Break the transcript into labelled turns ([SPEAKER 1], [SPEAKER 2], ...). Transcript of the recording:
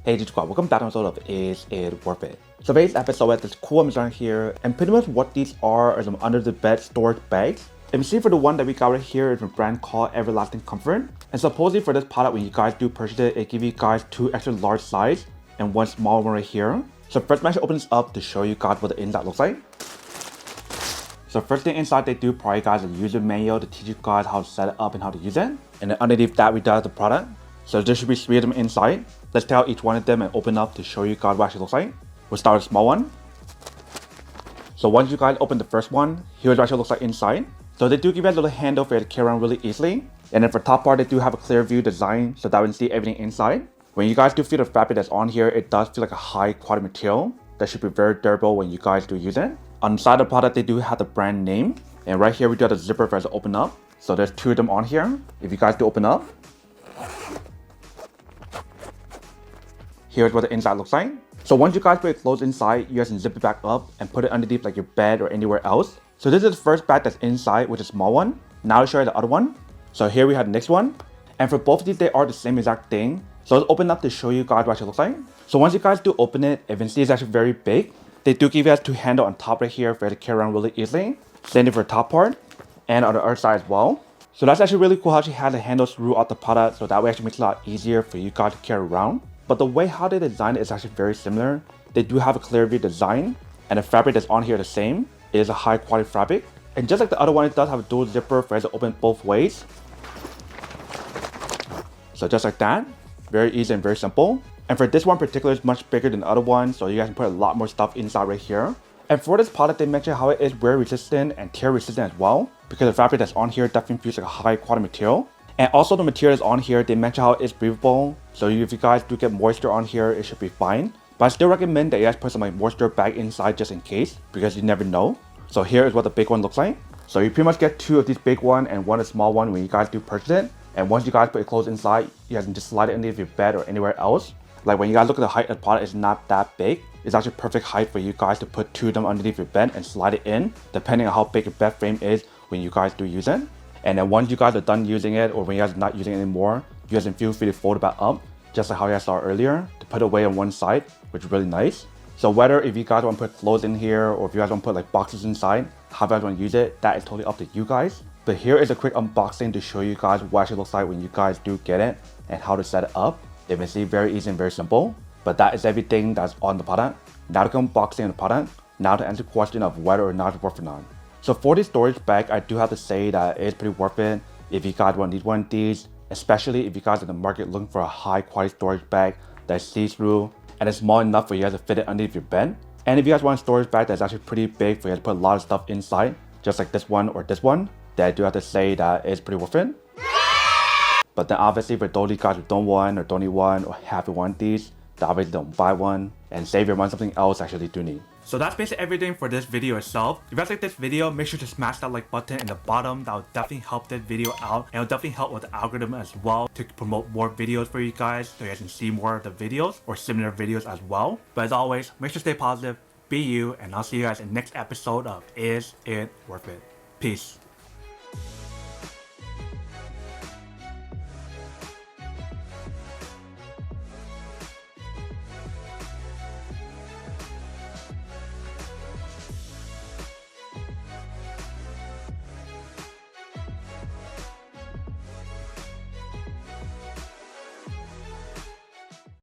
[SPEAKER 1] Hey Joakim, welcome back to another episode of Is It Worth It? So today's episode has this cool Amazon here, and pretty much what these are some under the bed storage bags. And you see for the one that we got right here is a brand called Everlasting Comfort. And supposedly for this product, when you guys do purchase it, it gives you guys 2 extra large size and 1 small one right here. So first I'm actually open this up to show you guys what the inside looks like. So first thing inside they do provide you guys a user manual to teach you guys how to set it up and how to use it. And then underneath that we do have the product. So there should be 3 of them inside. Let's take out each one of them and open up to show you guys what it actually looks like. We'll start with a small one. So once you guys open the first one, here's what it actually looks like inside. So they do give you a little handle for you to carry around really easily. And then for the top part, they do have a clear view design so that we can see everything inside. When you guys do feel the fabric that's on here, it does feel like a high quality material that should be very durable when you guys do use it. On the side of the product, they do have the brand name. And right here, we do have the zipper for us to open up. So there's 2 of them on here. If you guys do open up, here's what the inside looks like. So once you guys put it closed inside, you guys can zip it back up and put it underneath like your bed or anywhere else. So this is the first bag that's inside, which is a small one. Now I'll show you the other one. So here we have the next one. And for both of these, they are the same exact thing. So let's open up to show you guys what it looks like. So once you guys do open it, you can see it's actually very big. They do give you guys 2 handles on top right here for you to carry around really easily. Same thing for the top part and on the other side as well. So that's actually really cool how she has the handles throughout the product. So that way actually makes it a lot easier for you guys to carry around. But the way how they design it is actually very similar. They do have a clear view design, and the fabric that's on here is the same. It is a high quality fabric. And just like the other one, it does have a dual zipper for it to open both ways. So just like that, very easy and very simple. And for this one in particular, it's much bigger than the other one, so you guys can put a lot more stuff inside right here. And for this product, they mentioned how it is wear resistant and tear resistant as well, because the fabric that's on here definitely feels like a high quality material. And also the material that's on here, they mention how it's breathable. So if you guys do get moisture on here, it should be fine. But I still recommend that you guys put some like moisture bag inside just in case, because you never know. So here is what the big one looks like. So you pretty much get 2 of these big one and 1 small one when you guys do purchase it. And once you guys put it closed inside, you guys can just slide it underneath your bed or anywhere else. Like when you guys look at the height of the product, it's not that big. It's actually perfect height for you guys to put 2 of them underneath your bed and slide it in, depending on how big your bed frame is when you guys do use it. And then once you guys are done using it, or when you guys are not using it anymore, you guys can feel free to fold it back up, just like how you guys saw earlier, to put it away on one side, which is really nice. So whether if you guys want to put clothes in here, or if you guys want to put like boxes inside, how you guys want to use it, that is totally up to you guys. But here is a quick unboxing to show you guys what it actually looks like when you guys do get it, and how to set it up. You can see very easy and very simple. But that is everything that's on the product. Now to unboxing the product, now to answer the question of whether or not it's worth it or not. So for this storage bag, I do have to say that it's pretty worth it if you guys want to need one of these, especially if you guys are in the market looking for a high quality storage bag that's see-through and it's small enough for you guys to fit it underneath your bed. And if you guys want a storage bag that's actually pretty big for you guys to put a lot of stuff inside, just like this one or this one, then I do have to say that it's pretty worth it. But then obviously for those of you guys who don't want or don't need one or haven't want these, then obviously don't buy one and save your money on something else actually do need. So that's basically everything for this video itself. If you guys like this video, make sure to smash that like button in the bottom. That will definitely help this video out, and it'll definitely help with the algorithm as well to promote more videos for you guys, so you guys can see more of the videos or similar videos as well. But as always, make sure to stay positive, be you, and I'll see you guys in the next episode of Is It Worth It? Peace.